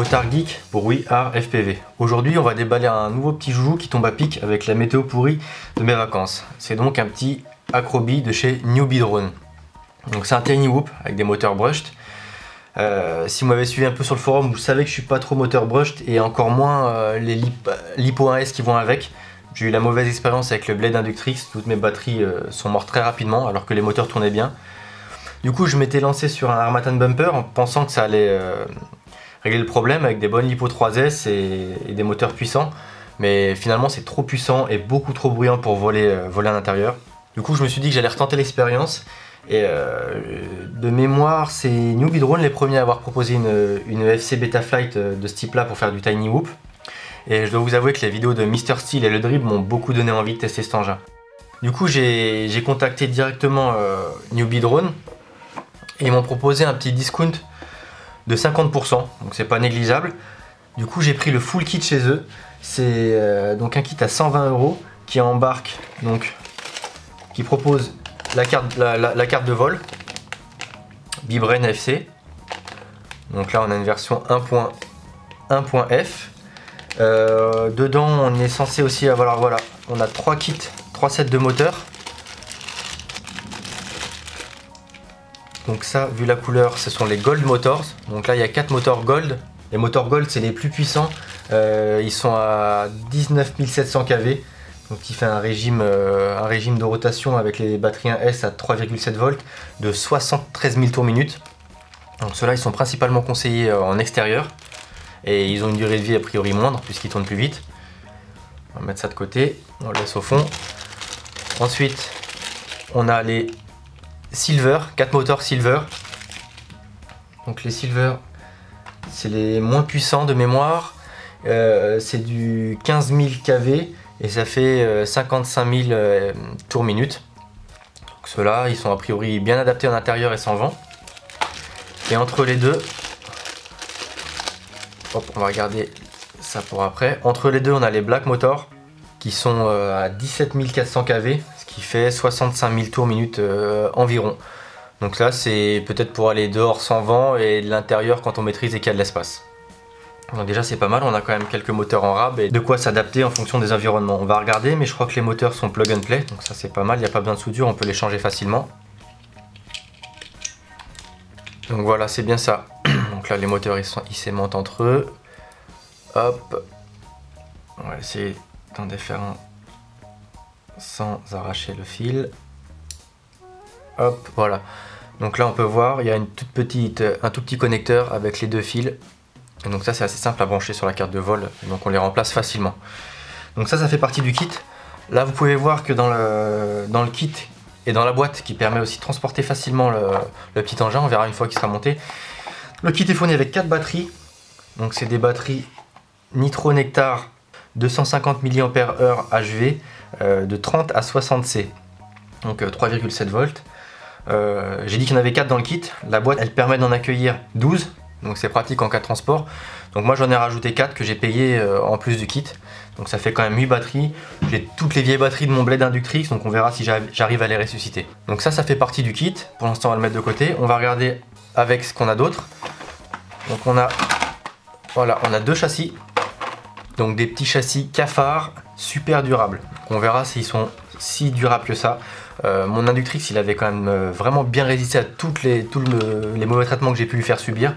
Motard Geek pour We Are FPV. Aujourd'hui, on va déballer un nouveau petit joujou qui tombe à pic avec la météo pourrie de mes vacances. C'est donc un petit Acrobi de chez Newbie Drone. Donc c'est un tiny whoop avec des moteurs brushed. Si vous m'avez suivi un peu sur le forum, vous savez que je suis pas trop moteur brushed et encore moins les Lipo 1S qui vont avec. J'ai eu la mauvaise expérience avec le Blade Inductrix, toutes mes batteries sont mortes très rapidement alors que les moteurs tournaient bien. Du coup, je m'étais lancé sur un Harmattan Bumper en pensant que ça allait régler le problème avec des bonnes Lipo 3S et des moteurs puissants. Mais finalement, c'est trop puissant et beaucoup trop bruyant pour voler à l'intérieur. Du coup, je me suis dit que j'allais retenter l'expérience. Et de mémoire, c'est Newbie Drone les premiers à avoir proposé une FC Betaflight de ce type-là pour faire du tiny whoop. Et je dois vous avouer que les vidéos de Mr Steel et le Drib m'ont beaucoup donné envie de tester cet engin. Du coup, j'ai contacté directement Newbie Drone. Et ils m'ont proposé un petit discount de 50%, donc c'est pas négligeable. Du coup j'ai pris le full kit chez eux. C'est donc un kit à 120 € qui embarque, donc qui propose la carte de vol Bibrain FC. Donc là on a une version 1.1.f. Dedans on est censé aussi avoir, voilà, on a 3 sets de moteurs. Donc ça, vu la couleur, ce sont les Gold Motors. Donc là, il y a 4 moteurs Gold. Les moteurs Gold, c'est les plus puissants. Ils sont à 19 700 kV. Donc il fait un régime de rotation avec les batteries 1S à 3,7 volts de 73 000 tours minute. Donc ceux-là, ils sont principalement conseillés en extérieur. Et ils ont une durée de vie a priori moindre puisqu'ils tournent plus vite. On va mettre ça de côté. On le laisse au fond. Ensuite, on a les Silver, 4 moteurs Silver. Donc les Silver, c'est les moins puissants de mémoire. C'est du 15 000 kV et ça fait 55 000 tours minute. Donc ceux-là, ils sont a priori bien adaptés en intérieur et sans vent. Et entre les deux, hop, on va regarder ça pour après. Entre les deux, on a les Black Motors qui sont à 17 400 kV. Qui fait 65 000 tours minute environ. Donc là c'est peut-être pour aller dehors sans vent et de l'intérieur quand on maîtrise et qu'il y a de l'espace. Donc déjà c'est pas mal, on a quand même quelques moteurs en rab et de quoi s'adapter en fonction des environnements. On va regarder, mais je crois que les moteurs sont plug and play, donc ça c'est pas mal, il n'y a pas besoin de soudure, on peut les changer facilement. Donc voilà, c'est bien ça. Donc là les moteurs ils s'aimantent entre eux. Hop, on va essayer d'en défaire un sans arracher le fil. Hop, voilà. Donc là on peut voir, il y a un tout petit connecteur avec les deux fils. Et donc ça c'est assez simple à brancher sur la carte de vol. Donc on les remplace facilement. Donc ça fait partie du kit. Là vous pouvez voir que dans le kit et dans la boîte qui permet aussi de transporter facilement le petit engin, on verra une fois qu'il sera monté. Le kit est fourni avec 4 batteries. Donc c'est des batteries Nitro Nectar 250 mAh HV de 30 à 60 C, donc 3,7 volts. J'ai dit qu'il y en avait 4 dans le kit. La boîte elle permet d'en accueillir 12, donc c'est pratique en cas de transport. Donc moi j'en ai rajouté 4 que j'ai payé en plus du kit. Donc ça fait quand même 8 batteries. J'ai toutes les vieilles batteries de mon Blade Inductrix, donc on verra si j'arrive à les ressusciter. Donc ça fait partie du kit. Pour l'instant on va le mettre de côté. On va regarder avec ce qu'on a d'autre. Donc on a 2 châssis. Donc des petits châssis Cafard super durables. On verra s'ils sont si durables que ça. Mon Inductrix il avait quand même vraiment bien résisté à tous les mauvais traitements que j'ai pu lui faire subir.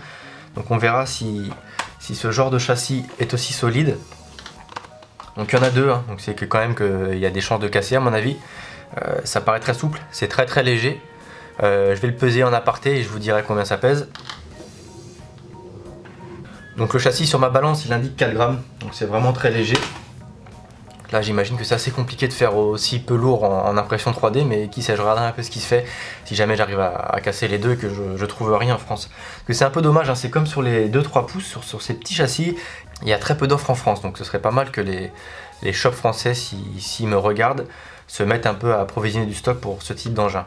Donc on verra si ce genre de châssis est aussi solide. Donc il y en a 2, hein. Donc c'est que quand même qu'il y a des chances de casser à mon avis. Ça paraît très souple, c'est très léger. Je vais le peser en aparté et je vous dirai combien ça pèse. Donc le châssis sur ma balance il indique 4 grammes, donc c'est vraiment très léger. Là j'imagine que c'est assez compliqué de faire aussi peu lourd en impression 3D, mais qui sait, je regarderai un peu ce qui se fait si jamais j'arrive à casser les deux et que je trouve rien en France. Parce que c'est un peu dommage, hein, c'est comme sur les 2-3 pouces, sur ces petits châssis, il y a très peu d'offres en France, donc ce serait pas mal que les shops français, s'ils me regardent, se mettent un peu à approvisionner du stock pour ce type d'engin.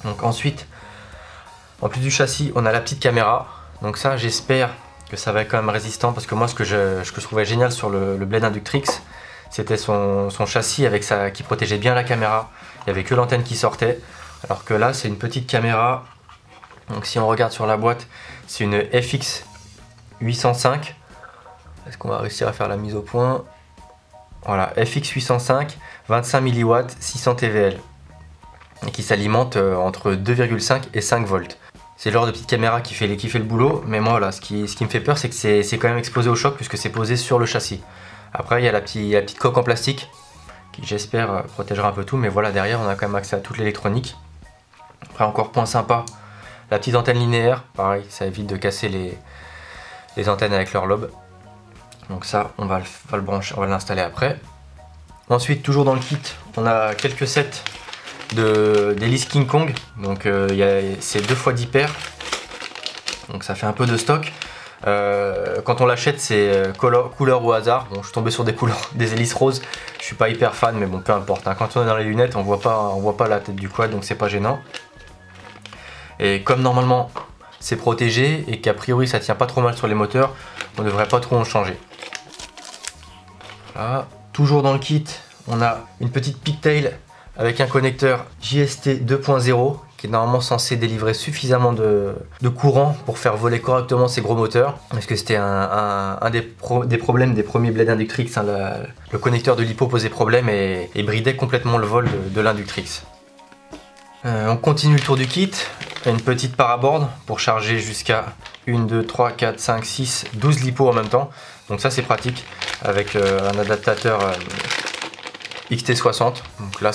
Donc ensuite, en plus du châssis, on a la petite caméra, donc ça j'espère que ça va être quand même résistant, parce que moi ce que je trouvais génial sur le Blade Inductrix, c'était son châssis qui protégeait bien la caméra. Il n'y avait que l'antenne qui sortait, alors que là c'est une petite caméra. Donc si on regarde sur la boîte, c'est une FX 805. Est-ce qu'on va réussir à faire la mise au point? Voilà, FX 805, 25 mW, 600 TVL. Et qui s'alimente entre 2,5 et 5 volts. C'est le genre de petite caméra qui fait le boulot, mais moi voilà, ce qui me fait peur, c'est que c'est quand même exposé au choc puisque c'est posé sur le châssis. Après, il y a la petite coque en plastique qui, j'espère, protégera un peu tout, mais voilà, derrière, on a quand même accès à toute l'électronique. Après, encore point sympa, la petite antenne linéaire, pareil, ça évite de casser les antennes avec leur lobe. Donc ça, on va le brancher, on va l'installer après. Ensuite, toujours dans le kit, on a quelques sets d'hélice King Kong. Donc c'est 2 x 10 paires. Donc ça fait un peu de stock. Quand on l'achète, c'est couleur au hasard. Bon, je suis tombé sur des hélices roses. Je suis pas hyper fan, mais bon, peu importe. Hein. Quand on est dans les lunettes, on voit pas la tête du quad, donc c'est pas gênant. Et comme normalement c'est protégé et qu'a priori ça tient pas trop mal sur les moteurs, on devrait pas trop en changer. Voilà. Toujours dans le kit, on a une petite pigtail avec un connecteur JST 2.0 qui est normalement censé délivrer suffisamment de courant pour faire voler correctement ces gros moteurs. Parce que c'était un des problèmes des premiers blades Inductrix. Hein, le connecteur de l'hypo posait problème et bridait complètement le vol de l'Inductrix. On continue le tour du kit. Une petite paraboard pour charger jusqu'à 1, 2, 3, 4, 5, 6, 12 lipos en même temps. Donc ça c'est pratique avec un adaptateur XT60. Donc là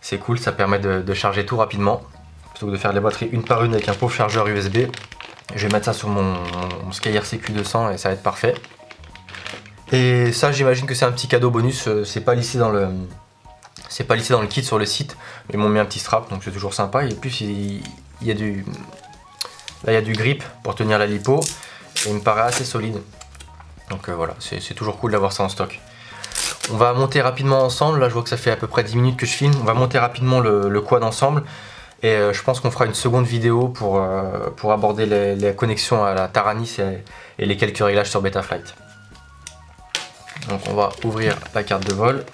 c'est cool, ça permet de charger tout rapidement. Plutôt que de faire les batteries une par une avec un pauvre chargeur USB. Je vais mettre ça sur mon Sky RCQ200 et ça va être parfait. Et ça j'imagine que c'est un petit cadeau bonus, c'est pas lissé dans le kit sur le site, mais ils m'ont mis un petit strap, donc c'est toujours sympa. Et plus il y a du grip pour tenir la lipo, et il me paraît assez solide. Donc voilà, c'est toujours cool d'avoir ça en stock. On va monter rapidement ensemble, là je vois que ça fait à peu près 10 minutes que je filme. On va monter rapidement le quad ensemble, et je pense qu'on fera une seconde vidéo pour aborder les connexions à la Taranis et les quelques réglages sur Betaflight. Donc on va ouvrir la carte de vol.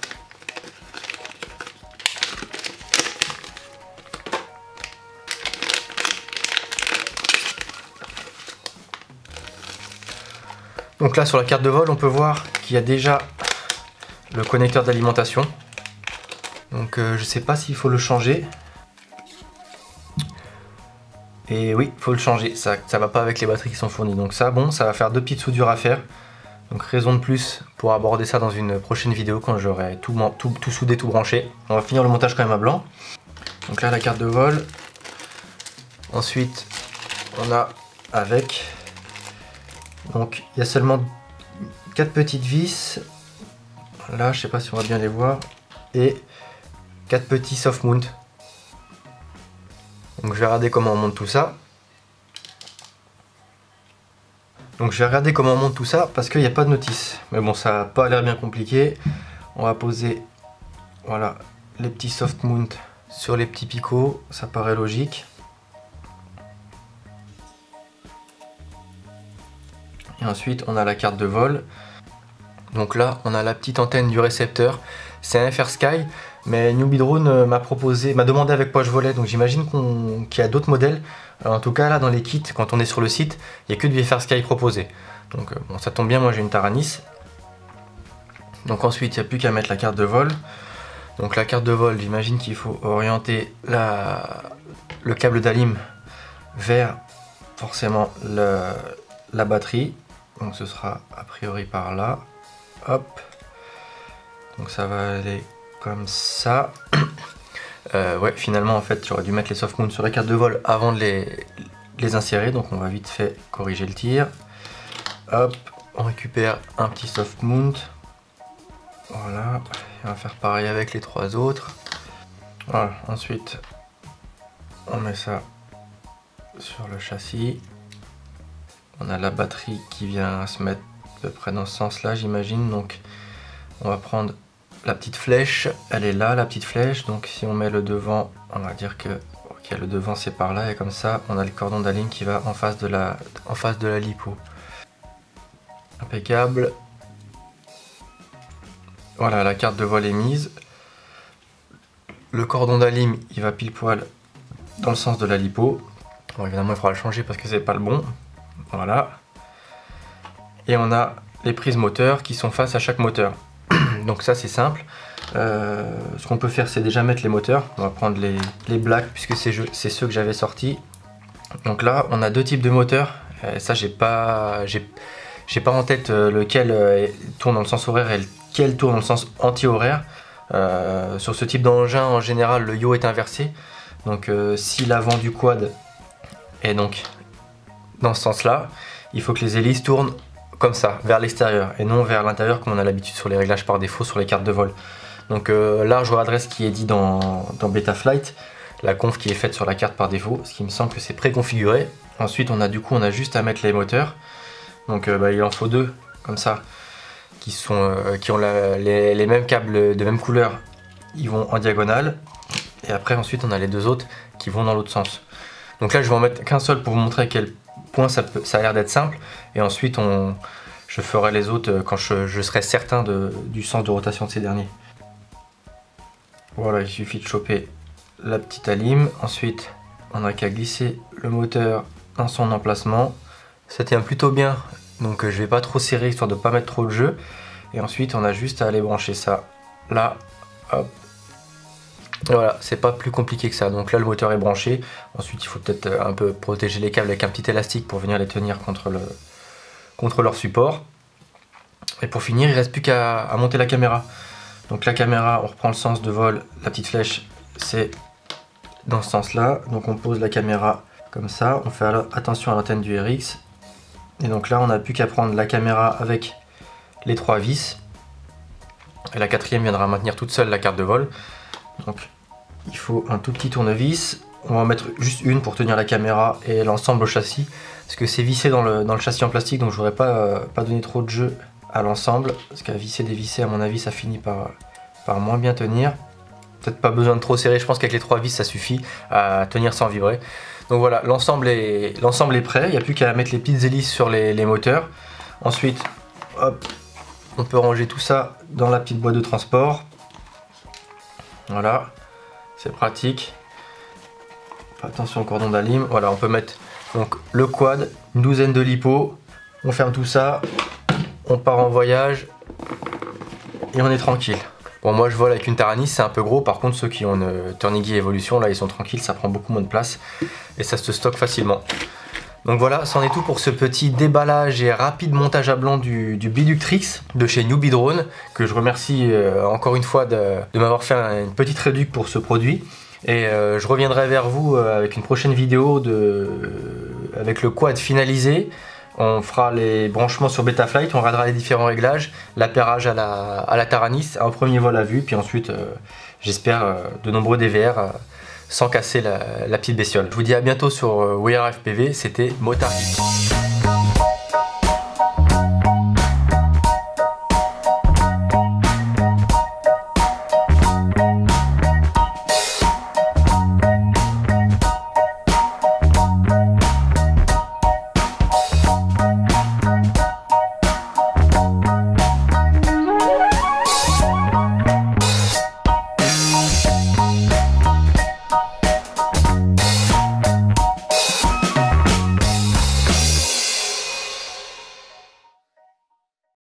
Donc là sur la carte de vol on peut voir qu'il y a déjà le connecteur d'alimentation. Donc je sais pas s'il faut le changer. Et oui, il faut le changer, ça va pas avec les batteries qui sont fournies. Donc ça, bon, ça va faire 2 petites soudures à faire. Donc raison de plus pour aborder ça dans une prochaine vidéo quand j'aurai tout soudé, tout branché. On va finir le montage quand même à blanc. Donc là la carte de vol. Ensuite on a avec... Donc il y a seulement 4 petites vis. Là je sais pas si on va bien les voir. Et 4 petits soft mount. Donc je vais regarder comment on monte tout ça. Parce qu'il n'y a pas de notice. Mais bon, ça n'a pas l'air bien compliqué. On va poser, voilà, les petits soft mount sur les petits picots. Ça paraît logique. Et ensuite, on a la carte de vol. Donc là, on a la petite antenne du récepteur. C'est un FR Sky. Mais Newbie Drone m'a demandé avec quoi je volais, donc j'imagine qu'il y a d'autres modèles. Alors en tout cas là dans les kits, quand on est sur le site, il n'y a que du FR Sky proposé. Donc bon, ça tombe bien, moi j'ai une Taranis. Donc ensuite il n'y a plus qu'à mettre la carte de vol. Donc la carte de vol, j'imagine qu'il faut orienter le câble d'alim vers forcément la batterie. Donc ce sera a priori par là. Hop. Donc ça va aller comme ça. Ouais, finalement en fait j'aurais dû mettre les soft mounts sur les cartes de vol avant de les insérer, donc on va vite fait corriger le tir. Hop, on récupère un petit soft mount. Voilà, et on va faire pareil avec les 3 autres. Voilà, ensuite on met ça sur le châssis. On a la batterie qui vient se mettre à peu près dans ce sens là, j'imagine. Donc on va prendre la petite flèche, elle est là la petite flèche, donc si on met le devant, on va dire que ok, le devant c'est par là, et comme ça on a le cordon d'alim qui va en face de la lipo. Impeccable. Voilà, la carte de vol est mise. Le cordon d'alim il va pile poil dans le sens de la lipo. Bon, évidemment il faudra le changer parce que c'est pas le bon. Voilà. et on a les prises moteurs qui sont face à chaque moteur. Donc ça c'est simple. Ce qu'on peut faire, c'est déjà mettre les moteurs. On va prendre les blacks puisque c'est ceux que j'avais sortis. Donc là on a deux types de moteurs. Ça j'ai pas en tête lequel tourne dans le sens horaire et lequel tourne dans le sens anti-horaire. Sur ce type d'engin en général le yaw est inversé. Donc si l'avant du quad est donc dans ce sens là, il faut que les hélices tournent comme ça, vers l'extérieur et non vers l'intérieur comme on a l'habitude sur les réglages par défaut sur les cartes de vol. Donc là je regarderai ce qui est dit dans Betaflight, la conf qui est faite sur la carte par défaut, ce qui me semble que c'est préconfiguré. Ensuite on a juste à mettre les moteurs. Donc il en faut deux comme ça qui ont les mêmes câbles de même couleur, ils vont en diagonale. Et après ensuite on a les deux autres qui vont dans l'autre sens. Donc là je vais en mettre qu'un seul pour vous montrer à quel point ça a l'air d'être simple. Et ensuite je ferai les autres quand je serai certain du sens de rotation de ces derniers. Voilà, il suffit de choper la petite alime. Ensuite on n'a qu'à glisser le moteur dans son emplacement. Ça tient plutôt bien, donc je vais pas trop serrer histoire de pas mettre trop de jeu. Et ensuite on a juste à aller brancher ça là, hop. Voilà, c'est pas plus compliqué que ça. Donc là le moteur est branché. Ensuite il faut peut-être un peu protéger les câbles avec un petit élastique pour venir les tenir contre leur support. Et pour finir il reste plus qu'à monter la caméra. Donc la caméra, on reprend le sens de vol, la petite flèche c'est dans ce sens là. Donc on pose la caméra comme ça, on fait attention à l'antenne du RX. Et donc là on n'a plus qu'à prendre la caméra avec les trois vis. Et la quatrième viendra maintenir toute seule la carte de vol. Donc il faut un tout petit tournevis. On va en mettre juste une pour tenir la caméra et l'ensemble au châssis. Parce que c'est vissé dans le châssis en plastique, donc je n'aurais pas donné trop de jeu à l'ensemble. Parce qu'à visser, dévisser, à mon avis, ça finit par moins bien tenir. Peut-être pas besoin de trop serrer, je pense qu'avec les trois vis ça suffit à tenir sans vibrer. Donc voilà, l'ensemble est prêt, il n'y a plus qu'à mettre les petites hélices sur les moteurs. Ensuite, hop, on peut ranger tout ça dans la petite boîte de transport. Voilà, c'est pratique. Attention au cordon d'alime. Voilà, on peut mettre donc le quad, une douzaine de lipos. On ferme tout ça, on part en voyage et on est tranquille. Bon, moi je vole avec une Taranis, c'est un peu gros. Par contre, ceux qui ont une Turnigy Evolution, là ils sont tranquilles, ça prend beaucoup moins de place et ça se stocke facilement. Donc voilà, c'en est tout pour ce petit déballage et rapide montage à blanc du Biductrix de chez Newbie Drone, que je remercie encore une fois de m'avoir fait une petite réduc pour ce produit. Et je reviendrai vers vous avec une prochaine vidéo avec le quad finalisé. On fera les branchements sur Betaflight, on regardera les différents réglages, l'appairage à la Taranis, un premier vol à vue, puis ensuite j'espère de nombreux DVR sans casser la petite bestiole. Je vous dis à bientôt sur We Are FPV, c'était Motard Geek.